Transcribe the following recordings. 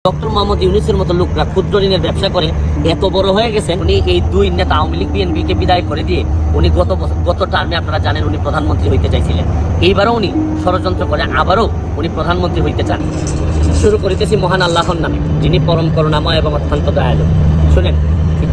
Doctor Mohammad ইউনূসের মতো লোকরা ক্ষুদ্র ঋণের ব্যবসা করে এত বড় হয়ে গেছেন। উনি এই দুই নেতা আওয়ামী লীগ বিএনপিকে বিদায় করে দিয়ে উনি গত টার্মে আপনারা জানেন উনি প্রধানমন্ত্রী হইতে চাইছিলেন। এইবারও উনি ষড়যন্ত্র করে আবারও উনি প্রধানমন্ত্রী হইতে চান। শুরু করিতেছি মহান আল্লাহর নামে, যিনি পরম করুণাময় এবং অত্যন্ত দয়ালু। শুনেন,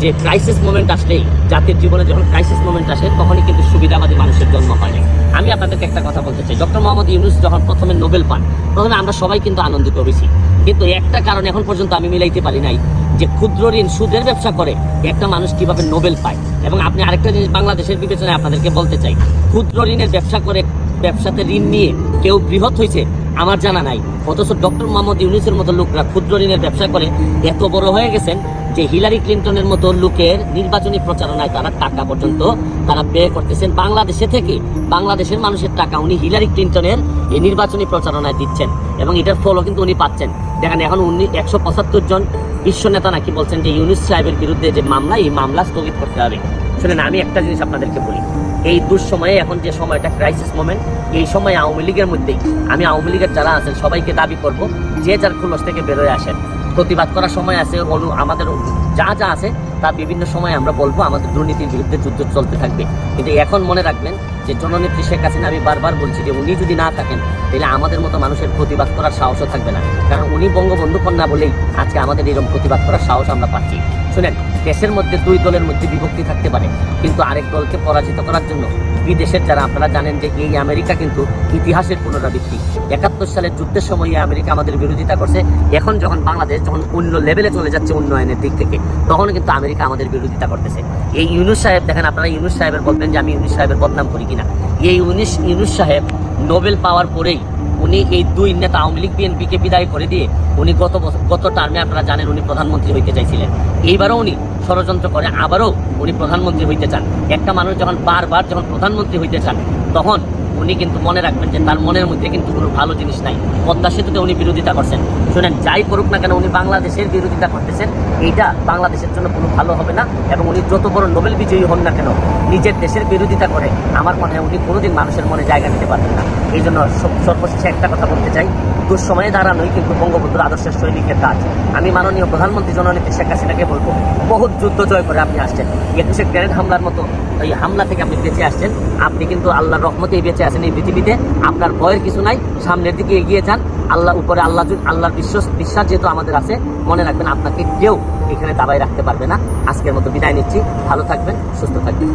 যে ক্রাইসিস মোমেন্ট আসলেই, জাতির জীবনে যখন ক্রাইসিস মোমেন্ট আসে তখনই কিন্তু সুবিধাবাদী মানুষের জন্ম হয় না। আমি আপনাদেরকে একটা কথা বলতে চাই, ডক্টর মোহাম্মদ ইউনূস যখন প্রথমে নোবেল পান, প্রথমে আমরা সবাই কিন্তু আনন্দিত হয়েছি, কিন্তু একটা কারণ এখন পর্যন্ত আমি মিলাইতে পারি নাই, যে ক্ষুদ্র ঋণ সুদের ব্যবসা করে একটা মানুষ কিভাবে নোবেল পায়। এবং আপনি আরেকটা জিনিস বাংলাদেশের বিবেচনায় আপনাদেরকে বলতে চাই, ক্ষুদ্র ঋণের ব্যবসা করে ব্যবসাতে ঋণ নিয়ে কেউ বৃহৎ হয়েছে আমার জানা নাই। অথচ ডক্টর মোহাম্মদ ইউনূসের মতো লোকরা ক্ষুদ্র ঋণের ব্যবসা করে এত বড় হয়ে গেছেন যে হিলারি ক্লিন্টনের মতো লোকের নির্বাচনী প্রচারণায় তারা টাকা পর্যন্ত তারা ব্যয় করতেছেন। বাংলাদেশে থেকে বাংলাদেশের মানুষের টাকা উনি হিলারি ক্লিন্টনের এই নির্বাচনী প্রচারণায় দিচ্ছেন এবং এটার ফলও কিন্তু উনি পাচ্ছেন। দেখেন, এখন উনি 175 জন বিশ্ব নেতা নাকি বলছেন যে ইউনূস সাহেবের বিরুদ্ধে যে মামলা, এই মামলা স্থগিত করতে হবে। শুনেন, আমি একটা জিনিস আপনাদেরকে বলি, এই দুঃসময়ে এখন যে সময়টা ক্রাইসিস মোমেন্ট, এই সময় আওয়ামী লীগের মধ্যেই আমি আওয়ামী লীগের যারা আছেন সবাইকে দাবি করব, যে যার খুলস থেকে বেরোয় আসেন। প্রতিবাদ করার সময় আছে, আমাদের যা যা আছে তা বিভিন্ন সময় আমরা বলবো, আমাদের দুর্নীতির বিরুদ্ধে যুদ্ধ চলতে থাকবে। কিন্তু এখন মনে রাখবেন যে জননেত্রী শেখ হাসিনা, আমি বারবার বলছি যে উনি যদি না থাকেন তাহলে আমাদের মতো মানুষের প্রতিবাদ করার সাহসও থাকবে না, কারণ উনি বঙ্গবন্ধু কন্যা বলেই আজকে আমাদের এরকম প্রতিবাদ করার সাহস আমরা পাচ্ছি। শুনেন, দেশের মধ্যে দুই দলের মধ্যে বিভক্তি থাকতে পারে, কিন্তু আরেক দলকে পরাজিত করার জন্য বিদেশের যারা, আপনারা জানেন যে এই আমেরিকা কিন্তু ইতিহাসের পুনরাবৃত্তি। 71 সালের যুদ্ধের সময় আমেরিকা আমাদের বিরোধিতা করছে, এখন যখন বাংলাদেশ যখন অন্য লেভেলে চলে যাচ্ছে উন্নয়নের দিক থেকে, তখন কিন্তু আমেরিকা আমাদের বিরোধিতা করতেছে। এই ইউনূস সাহেব, দেখেন আপনারা ইউনূস সাহেবের বলবেন যে আমি ইউনূস সাহেবের বদনাম করি কিনা, এই ইউনূস সাহেব নোবেল পাওয়ার পরেই উনি এই দুই নেতা আওয়ামী লীগ বিএনপিকে বিদায় করে দিয়ে উনি গত টার্মে আপনারা জানেন উনি প্রধানমন্ত্রী হইতে চাইছিলেন। এইবারও উনি ষড়যন্ত্র করে আবারও উনি প্রধানমন্ত্রী হইতে চান। একটা মানুষ যখন বারবার প্রধানমন্ত্রী হইতে চান, তখন উনি কিন্তু মনে রাখবেন যে তার মনের মধ্যে কিন্তু কোনো ভালো জিনিস নাই। পদ্মা সেতুতে উনি বিরোধিতা করছেন। শুনেন, যাই করুক না কেন উনি বাংলাদেশের বিরোধিতা করতেছেন, এইটা বাংলাদেশের জন্য কোনো ভালো হবে না। এবং উনি যত বড় নোবেল বিজয়ী হন না কেন, নিজের দেশের বিরোধিতা করে আমার মনে হয় উনি কোনোদিন মানুষের মনে জায়গা নিতে পারবেন না। এই জন্য সর্বশেষে একটা কথা বলতে চাই, দুঃসময়ে দাঁড়ানোই কিন্তু বঙ্গবন্ধুর আদর্শের সৈনিকের কাজ। আমি মাননীয় প্রধানমন্ত্রী জননেত্রী শেখ হাসিনাকে বলবো, বহুত যুদ্ধ জয় করে আপনি আসছেন, 21 গ্রেনেড হামলার মতো এই হামলা থেকে আপনি বেঁচে আসছেন। আপনি কিন্তু আল্লাহর রহমতেই বেঁচে আছেন এই পৃথিবীতে। আপনার ভয়ের কিছু নাই, সামনের দিকে এগিয়ে যান। আল্লাহ উপরে, আল্লাহর বিশ্বাস যেহেতু আমাদের আছে, মনে রাখবেন আপনাকে কেউ এখানে দাবায় রাখতে পারবে না। আজকের মতো বিদায় নিচ্ছি, ভালো থাকবেন, সুস্থ থাকবেন।